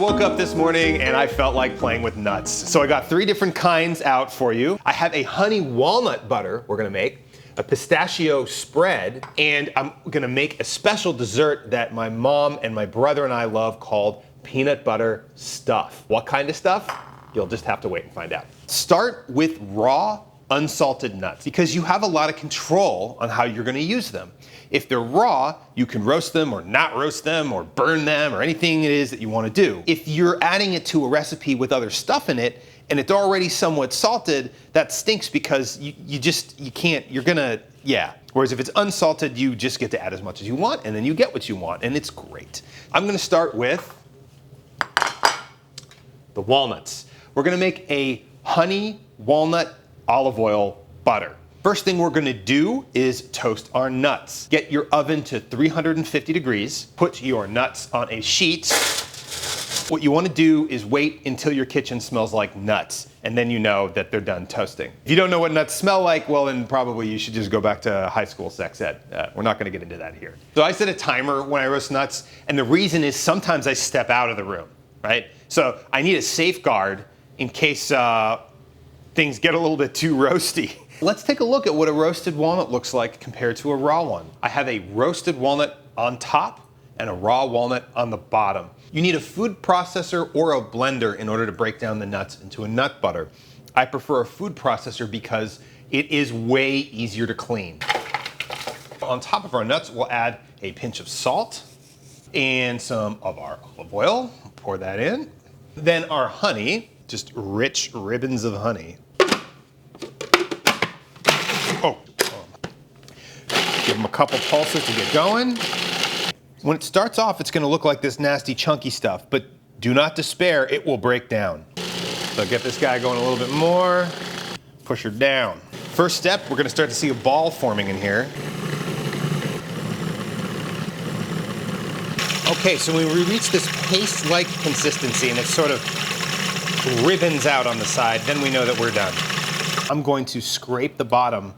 woke up this morning and I felt like playing with nuts. So I got 3 different kinds out for you. I have a honey walnut butter we're gonna make, a pistachio spread, and I'm gonna make a special dessert that my mom and my brother and I love called peanut butter stuff. What kind of stuff? You'll just have to wait and find out. Start with raw, unsalted nuts because you have a lot of control on how you're gonna use them. If they're raw, you can roast them or not roast them or burn them or anything it is that you wanna do. If you're adding it to a recipe with other stuff in it and it's already somewhat salted, that stinks because you can't, you're gonna, yeah. Whereas if it's unsalted, you just get to add as much as you want and then you get what you want and it's great. I'm gonna start with the walnuts. We're gonna make a honey walnut olive oil butter. First thing we're gonna do is toast our nuts. Get your oven to 350 degrees, put your nuts on a sheet. What you wanna do is wait until your kitchen smells like nuts, and then you know that they're done toasting. If you don't know what nuts smell like, well then probably you should just go back to high school sex ed. We're not gonna get into that here. So I set a timer when I roast nuts, and the reason is sometimes I step out of the room, right? So I need a safeguard in case things get a little bit too roasty. Let's take a look at what a roasted walnut looks like compared to a raw one. I have a roasted walnut on top and a raw walnut on the bottom. You need a food processor or a blender in order to break down the nuts into a nut butter. I prefer a food processor because it is way easier to clean. On top of our nuts, we'll add a pinch of salt and some of our olive oil. Pour that in. Then our honey, just rich ribbons of honey. Oh, give them a couple pulses to get going. When it starts off, it's gonna look like this nasty chunky stuff, but do not despair, it will break down. So get this guy going a little bit more, push her down. First step, we're gonna start to see a ball forming in here. Okay, so when we reach this paste-like consistency and it sort of ribbons out on the side, then we know that we're done. I'm going to scrape the bottom.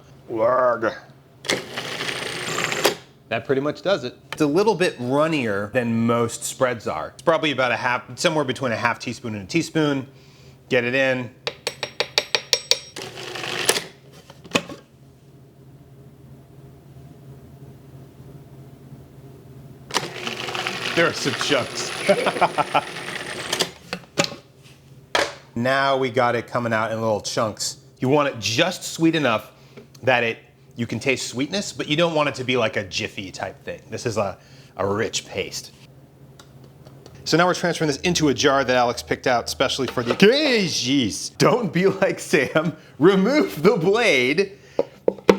That pretty much does it. It's a little bit runnier than most spreads are. It's probably about somewhere between a half teaspoon and a teaspoon. Get it in. There are some chunks. Now we got it coming out in little chunks. You want it just sweet enough that you can taste sweetness, but you don't want it to be like a jiffy type thing. This is a rich paste. So now we're transferring this into a jar that Alex picked out specially for the occasion. Don't be like Sam. Remove the blade.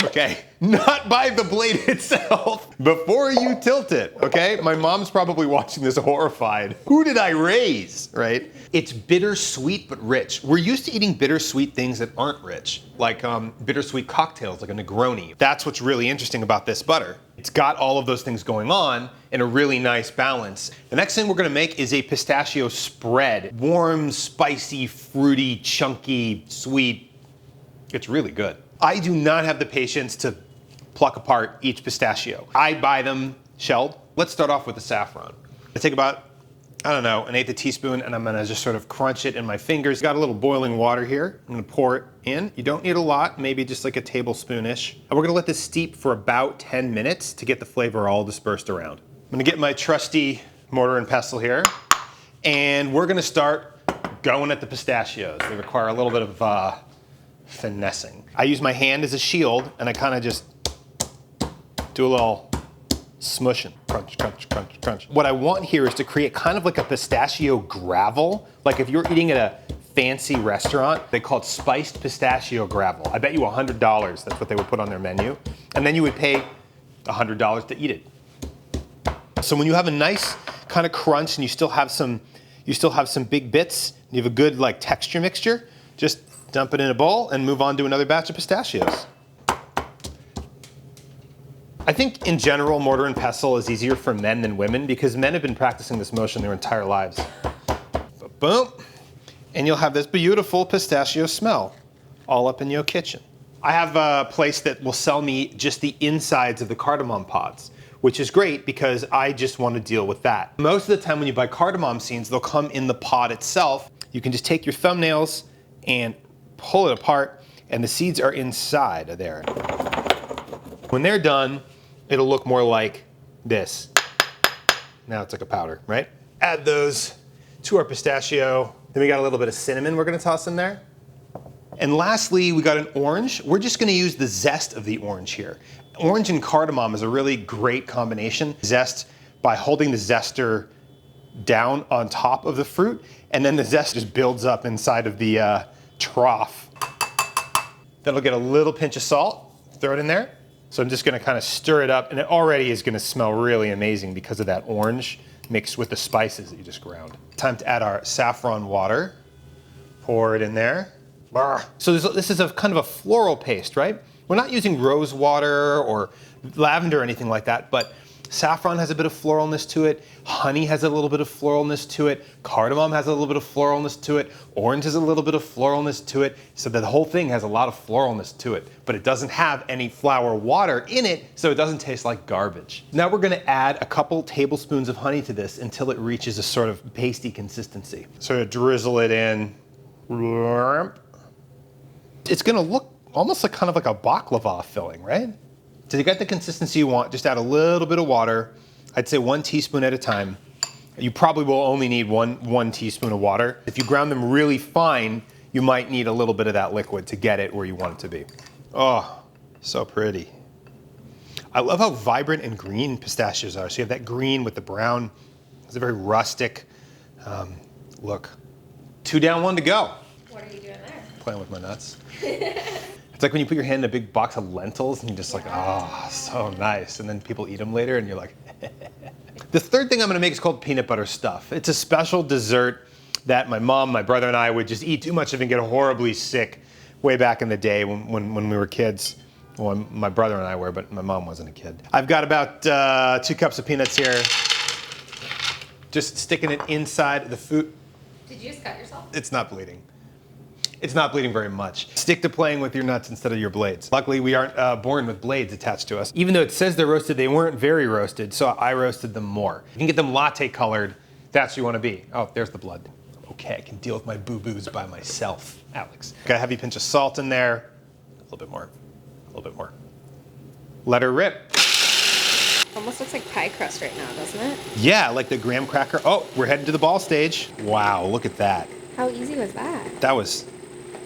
Okay, not by the blade itself, before you tilt it, okay? My mom's probably watching this horrified. Who did I raise, right? It's bittersweet but rich. We're used to eating bittersweet things that aren't rich, like bittersweet cocktails, like a Negroni. That's what's really interesting about this butter. It's got all of those things going on in a really nice balance. The next thing we're gonna make is a pistachio spread. Warm, spicy, fruity, chunky, sweet. It's really good. I do not have the patience to pluck apart each pistachio. I buy them shelled. Let's start off with the saffron. I take about, I don't know, 1/8 teaspoon, and I'm gonna just sort of crunch it in my fingers. Got a little boiling water here. I'm gonna pour it in. You don't need a lot, maybe just like a tablespoon-ish. And we're gonna let this steep for about 10 minutes to get the flavor all dispersed around. I'm gonna get my trusty mortar and pestle here, and we're gonna start going at the pistachios. They require a little bit of finessing. I use my hand as a shield, and I kind of just do a little smushing. Crunch, crunch, crunch, crunch. What I want here is to create kind of like a pistachio gravel. Like if you're eating at a fancy restaurant, they call it spiced pistachio gravel. I bet you $100 that's what they would put on their menu. And then you would pay $100 to eat it. So when you have a nice kind of crunch and you still have some big bits, and you have a good like texture mixture, just dump it in a bowl and move on to another batch of pistachios. I think in general, mortar and pestle is easier for men than women because men have been practicing this motion their entire lives. Boom, and you'll have this beautiful pistachio smell all up in your kitchen. I have a place that will sell me just the insides of the cardamom pods. which is great because I just want to deal with that. Most of the time when you buy cardamom seeds, they'll come in the pod itself. You can just take your thumbnails and pull it apart, and the seeds are inside of there. When they're done, it'll look more like this. Now it's like a powder, right? Add those to our pistachio. Then we got a little bit of cinnamon we're gonna toss in there. And lastly, we got an orange. We're just gonna use the zest of the orange here. Orange and cardamom is a really great combination. Zest by holding the zester down on top of the fruit, and then the zest just builds up inside of the trough. Then I'll get a little pinch of salt, throw it in there. So I'm just gonna kind of stir it up, and it already is gonna smell really amazing because of that orange mixed with the spices that you just ground. Time to add our saffron water. Pour it in there. So this is a kind of a floral paste, right? We're not using rose water or lavender or anything like that, but saffron has a bit of floralness to it. Honey has a little bit of floralness to it. Cardamom has a little bit of floralness to it. Orange has a little bit of floralness to it. So the whole thing has a lot of floralness to it, but it doesn't have any flower water in it, so it doesn't taste like garbage. Now we're gonna add a couple tablespoons of honey to this until it reaches a sort of pasty consistency. Sort of drizzle it in. It's gonna look almost like kind of like a baklava filling, right? So you got the consistency you want, just add a little bit of water. I'd say 1 teaspoon at a time. You probably will only need one teaspoon of water. If you ground them really fine, you might need a little bit of that liquid to get it where you want it to be. Oh, so pretty. I love how vibrant and green pistachios are. So you have that green with the brown. It's a very rustic look. 2 down, 1 to go. What are you doing there? Playing with my nuts. It's like when you put your hand in a big box of lentils and you're just like, oh, so nice. And then people eat them later and you're like, The third thing I'm gonna make is called peanut butter stuff. It's a special dessert that my mom, my brother, and I would just eat too much of and get horribly sick way back in the day when we were kids. Well, my brother and I were, but my mom wasn't a kid. I've got about 2 cups of peanuts here. Just sticking it inside the food. Did you just cut yourself? It's not bleeding. It's not bleeding very much. Stick to playing with your nuts instead of your blades. Luckily, we aren't born with blades attached to us. Even though it says they're roasted, they weren't very roasted, so I roasted them more. You can get them latte colored. That's who you want to be. Oh, there's the blood. Okay, I can deal with my boo-boos by myself, Alex. Got a heavy pinch of salt in there. A little bit more. A little bit more. Let her rip. Almost looks like pie crust right now, doesn't it? Yeah, like the graham cracker. Oh, we're heading to the ball stage. Wow, look at that. How easy was that?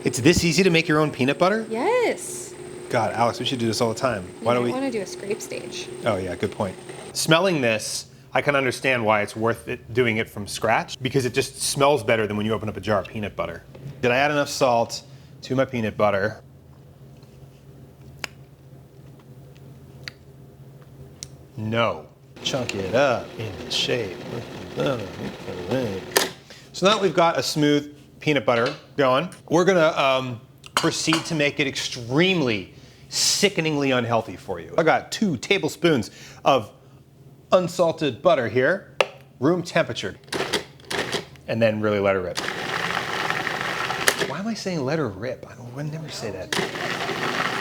It's this easy to make your own peanut butter? Yes. God, Alex, we should do this all the time. Why don't we want to do a scrape stage? Oh yeah, good point. Smelling this, I can understand why it's worth it doing it from scratch, because it just smells better than when you open up a jar of peanut butter. Did I add enough salt to my peanut butter? No. Chunk it up into shape. So now that we've got a smooth peanut butter going, we're gonna proceed to make it extremely, sickeningly unhealthy for you. I got 2 tablespoons of unsalted butter here, room temperature, and then really let her rip. Why am I saying let her rip? I would never say that.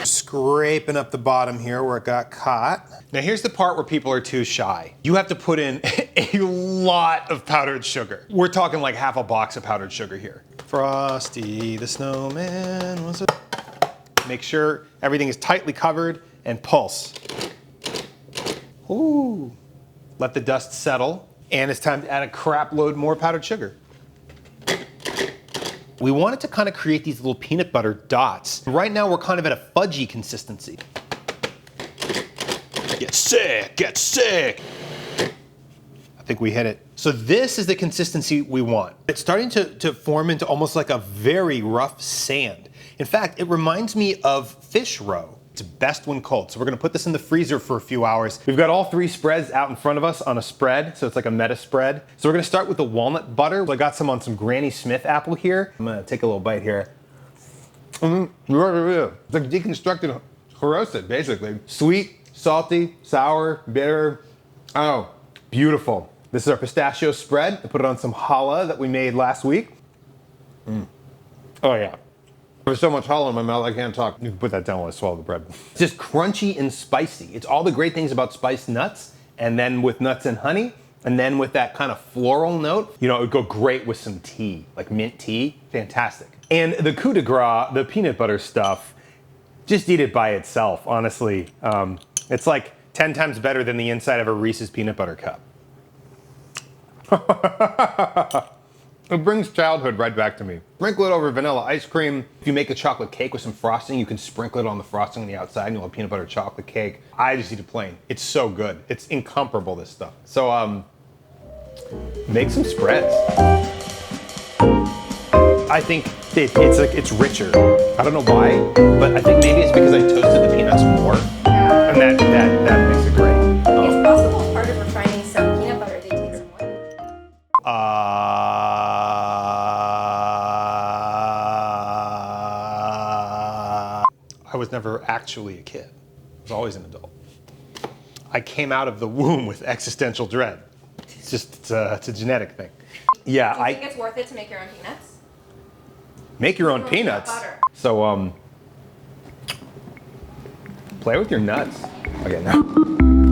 Scraping up the bottom here where it got caught. Now here's the part where people are too shy. You have to put in a lot of powdered sugar. We're talking like half a box of powdered sugar here. Frosty the Snowman was a... Make sure everything is tightly covered and pulse. Ooh. Let the dust settle. And it's time to add a crap load more powdered sugar. We wanted to kind of create these little peanut butter dots. Right now we're kind of at a fudgy consistency. Get sick, get sick. I think we hit it. So this is the consistency we want. It's starting to form into almost like a very rough sand. In fact, it reminds me of fish roe. It's best when cold. So we're gonna put this in the freezer for a few hours. We've got all 3 spreads out in front of us on a spread, so it's like a meta spread. So we're gonna start with the walnut butter. I got some on some Granny Smith apple here. I'm gonna take a little bite here. It's like deconstructed roasted, basically. Sweet, salty, sour, bitter. Oh, beautiful. This is our pistachio spread. I put it on some challah that we made last week. Oh yeah. There's so much challah in my mouth I can't talk. You can put that down while I swallow the bread. It's just crunchy and spicy. It's all the great things about spiced nuts and then with nuts and honey, and then with that kind of floral note, you know, it would go great with some tea, like mint tea, fantastic. And the coup de grace, the peanut butter stuff, just eat it by itself, honestly. It's like 10 times better than the inside of a Reese's peanut butter cup. It brings childhood right back to me. Sprinkle it over vanilla ice cream. If you make a chocolate cake with some frosting, you can sprinkle it on the frosting on the outside and you'll have peanut butter chocolate cake. I just eat it plain. It's so good. It's incomparable, this stuff. So, make some spreads. I think it's richer. I don't know why, but I think maybe it's because I toasted the peanuts more. Yeah. And that makes it great. It's possible part of refining some peanut butter, they take some oil. I was never actually a kid. I was always an adult. I came out of the womb with existential dread. It's just, it's a genetic thing. Yeah, Do you think it's worth it to make your own peanuts? Make your own peanuts. Butter. So, play with your nuts. Okay, no.